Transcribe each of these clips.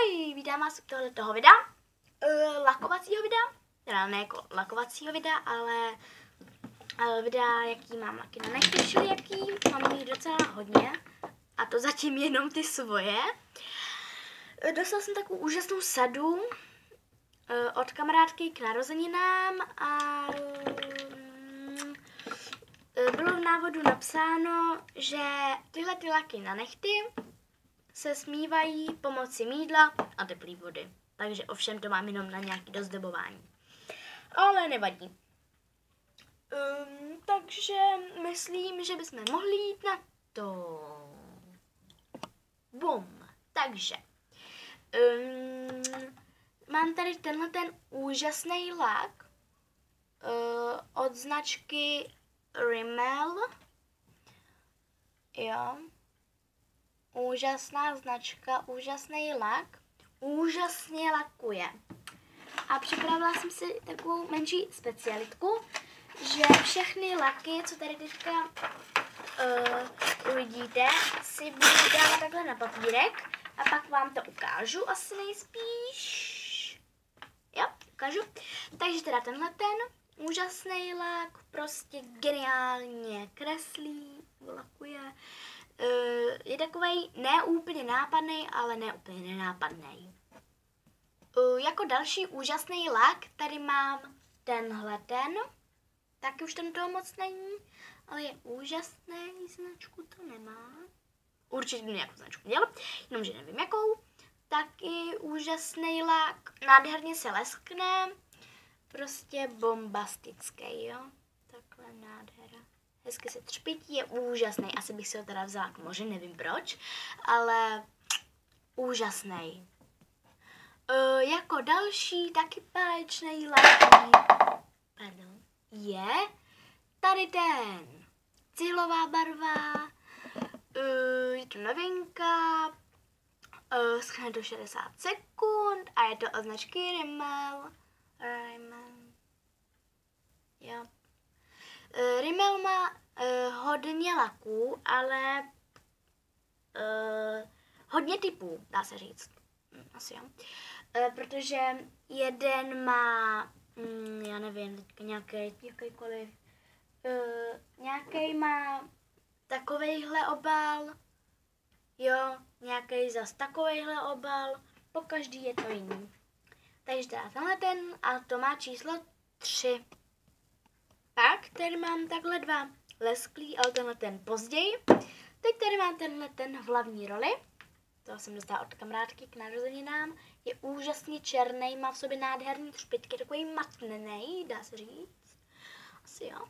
Ahoj, vítám vás u tohoto videa, lakovacího videa, teda ne jako lakovacího videa, ale videa, jaký mám laky na nechty všelijaký, mám jich docela hodně, a to zatím jenom ty svoje. Dostala jsem takovou úžasnou sadu od kamarádky k narozeninám a bylo v návodu napsáno, že tyhle ty laky na nechty se smívají pomocí mýdla a teplé vody. Takže ovšem to mám jenom na nějaké dozdobování. Ale nevadí. Takže myslím, že bychom mohli jít na to. Bum. Takže. Mám tady tenhle ten úžasný lak od značky Rimmel. Jo. Úžasná značka, úžasný lak, úžasně lakuje. A připravila jsem si takovou menší specialitku, že všechny laky, co tady teďka uvidíte, si budu dávat takhle na papírek a pak vám to ukážu asi nejspíš. Jo, ukážu. Takže teda tenhle ten úžasný lak prostě geniálně kreslí, lakuje. Je takovej ne úplně nápadný, ale ne úplně nenápadný. Jako další úžasný lak tady mám tenhle ten. Taky už ten toho moc není, ale je úžasný, značku to nemá. Určitě nějakou značku měl, jenomže nevím jakou. Taky úžasný lak, nádherně se leskne, prostě bombastický, jo. Takhle nádhera. Hezky se třpití, je úžasný. Asi bych si ho teda vzala k moři, nevím proč, ale úžasný. Jako další taky báječný lak je tady ten. Cihlová barva, je to novinka, schne do 60 sekund a je to od značky Rimmel. Jo. Rimmel má hodně laků, ale hodně typů, dá se říct. Asi jo. Protože jeden má, já nevím, teďka jakýkoliv, nějaký má takovejhle obal, jo, nějaký zas takovejhle obal, po každý je to jiný. Takže teda tenhle ten, a to má číslo 3. Pak tady mám takhle dva lesklý, ale tenhle ten později. Teď tady mám tenhle ten v hlavní roli. To jsem dostala od kamarádky k narozeninám. Je úžasně černý, má v sobě nádherný třpytky, takový matný, dá se říct. Asi jo.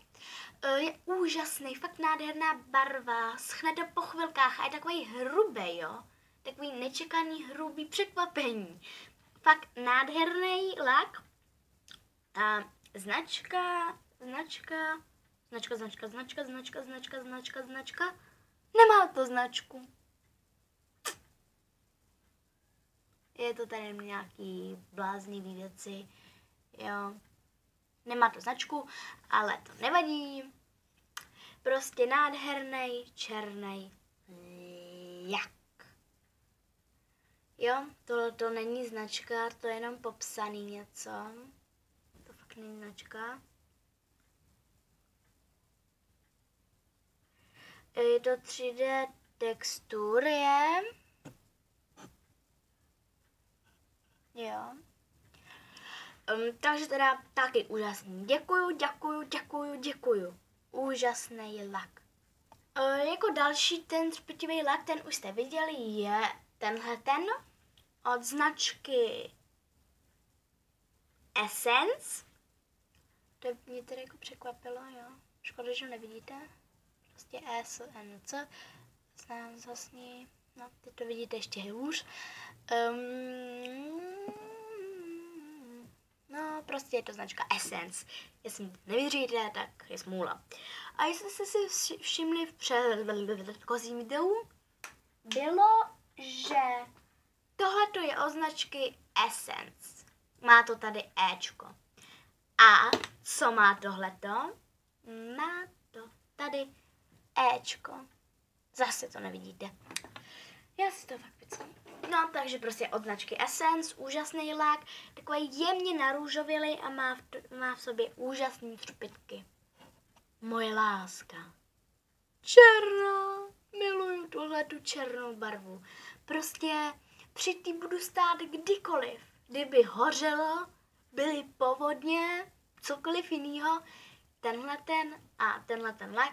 Je úžasný, fakt nádherná barva, schne to po chvilkách a je takový hrubý, jo. Takový nečekaný hrubý překvapení. Fakt nádherný lak. A značka. Nemá to značku. Je to tady nějaký bláznivý věci, jo. Nemá to značku, ale to nevadí. Prostě nádherný černý jak. Jo, tohle to není značka, to je jenom popsaný něco. To fakt není značka. Je to 3D texturie. Jo. Takže teda taky úžasný. Děkuju. Úžasný lak. Jako další ten třpitivý lak, ten už jste viděli, je tenhle ten od značky Essence. To mě tady jako překvapilo, jo. Škoda, že ho nevidíte. Prostě Essence. Znám zasní. No, teď to vidíte ještě hůř. No, prostě je to značka Essence. Jestli mi to nevěříte, tak je smůla. A jestli jste si všimli v předchozím videu, bylo, že tohleto je od značky Essence. Má to tady Ečko. A co má tohleto? Má to tady Ečko. Zase to nevidíte. Já si to fakt vycím. No, takže prostě od značky Essence, úžasný lak, takový jemně narůžovělý a má v sobě úžasný třpytky. Moje láska. Černá. Miluju tu černou barvu. Prostě při té budu stát kdykoliv. Kdyby hořelo, byly povodně, cokoliv jinýho, tenhle ten lak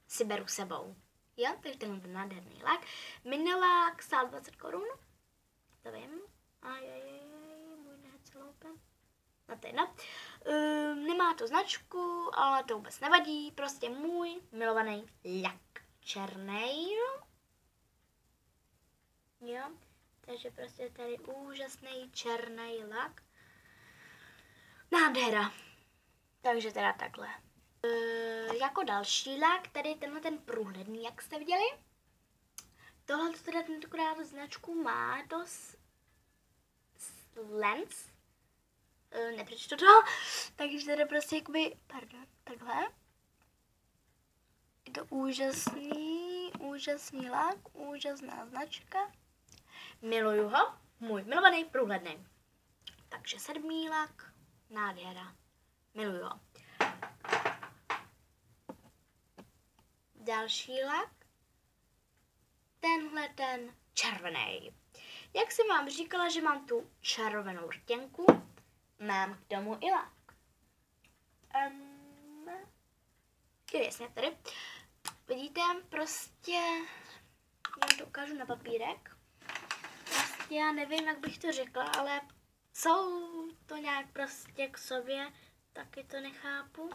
si beru sebou. Jo, takže tenhle ten nádherný lak. Minilák stál 20 korun. To vím. Můj neceloupen. No to je jedno. Nemá to značku, ale to vůbec nevadí. Prostě můj milovaný lak. Černej. Jo, takže prostě tady úžasný černý lak. Nádhera. Takže teda takhle. Jako další lak, tady tenhle ten průhledný, jak jste viděli. Tohle teda tentokrát značku má to Lens. Nepřečtu to. Takže tady prostě jakoby, pardon, takhle. Je to úžasný lak, úžasná značka. Miluju ho, můj milovaný průhledný. Takže 7. lak, nádhera. Miluju ho. Další lak, tenhle ten červený. Jak jsem vám říkala, že mám tu červenou rtěnku, mám k tomu i lak. Jo, jasně, tady. Vidíte, prostě, já to ukážu na papírek. Prostě já nevím, jak bych to řekla, ale jsou to nějak prostě k sobě, taky to nechápu.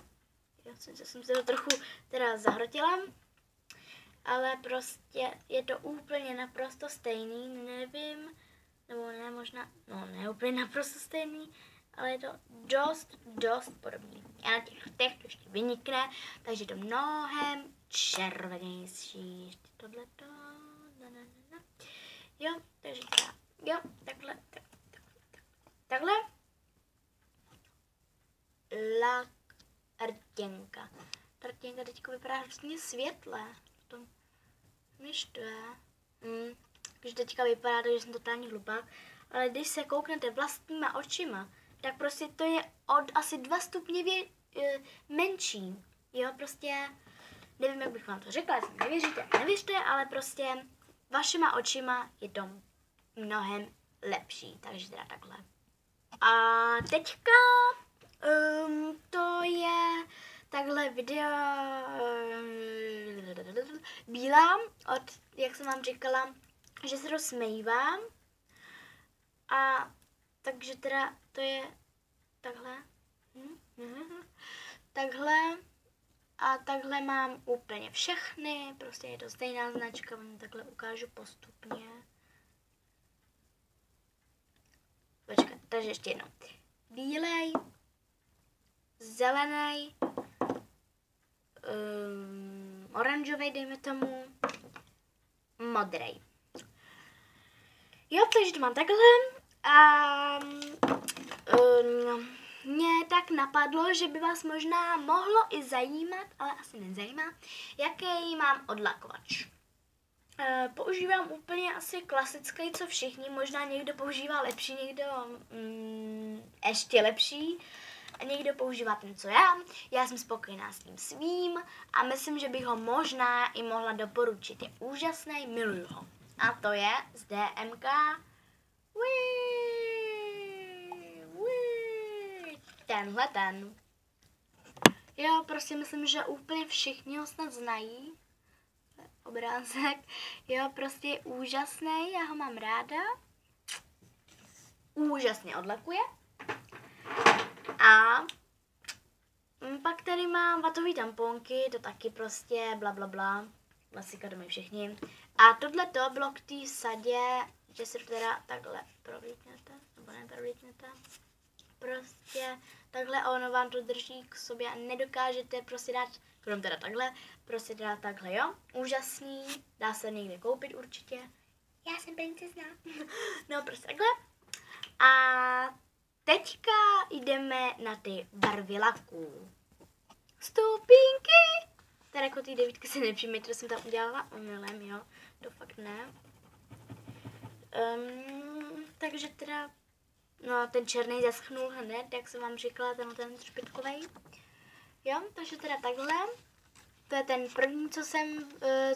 Já jsem se to trochu teda zahrotila, ale prostě je to úplně naprosto stejný, nevím, nebo ne možná, no ne úplně naprosto stejný, ale je to dost podobný. A na těch to ještě vynikne, takže je to mnohem červenější. Ještě tohleto, jo, takže teda, jo, takhle. Lak rtěnka. Ta rtěnka teďko vypadá hrozně světle. To mě štve. Takže teďka vypadá to, že jsem totální hlupák. Ale když se kouknete vlastníma očima, tak prostě to je od asi 2 stupně menší. Jo, prostě nevím, jak bych vám to řekla, jestli nevěříte, nevěřte, ale prostě vašima očima je to mnohem lepší. Takže teda takhle. A teďka to je takhle video bílá, jak jsem vám říkala, že se rozsmejvám. A takže teda to je takhle. Takhle. A takhle mám úplně všechny, prostě je to stejná značka, vám takhle ukážu postupně. Počkat, takže ještě jednou. Bílej, zelený, oranžový, dejme tomu, modrý. Jo, takže to mám takhle. A mě tak napadlo, že by vás možná mohlo i zajímat, ale asi nezajímá, jaký mám odlakovač. Používám úplně asi klasický, co všichni, možná někdo používá lepší, někdo ještě lepší, a někdo používá ten, co já. Já jsem spokojená s tím svým a myslím, že bych ho možná i mohla doporučit. Je úžasný, miluju ho. A to je z DMK. Tenhle ten. Jo, prostě myslím, že úplně všichni ho snad znají. Obrázek. Jo, prostě je úžasný, já ho mám ráda. Úžasně odlakuje. A pak tady mám vatový tamponky, to taky prostě blablabla. Klasika, to mají všichni. A tohle to bylo k té sadě, že se to teda takhle provlítnete, nebo neprovlítnete. Prostě takhle ono vám to drží k sobě a nedokážete prostě dát, krom teda takhle, prostě dát takhle, jo. Úžasný, dá se někde koupit určitě. Já jsem princezna. No prostě takhle. A teďka jdeme na ty barvy laků. Stupínky! Tady jako ty 9 si nevšimněte, že jsem tam udělala omylem, jo. To fakt ne. Takže teda, no ten černý zaschnul hned, jak jsem vám říkala, ten třpytkovej. Jo, takže teda takhle. To je ten první,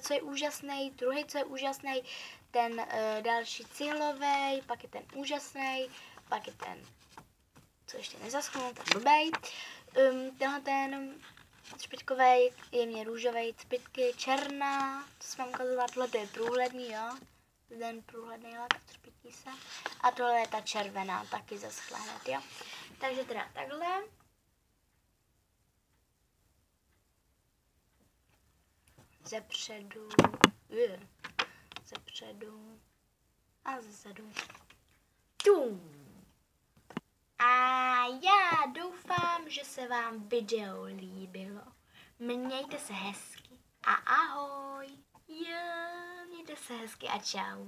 co je úžasný, druhý, co je úžasný, ten další cihlový, pak je ten úžasný, pak je ten, co ještě nezaschnul, ten blbej. Tenhle ten třpytkový, jemně růžový, třpytky, černá, to jsem vám ukazovala, tohle to je průhledný, jo. Ten průhledný lak a třpytí se. A tohle je ta červená, taky zaschla hned, jo. Takže teda takhle. Zepředu a zezadu. A já doufám, že se vám video líbilo. Mějte se hezky a ahoj. Jo, mějte se hezky a čau.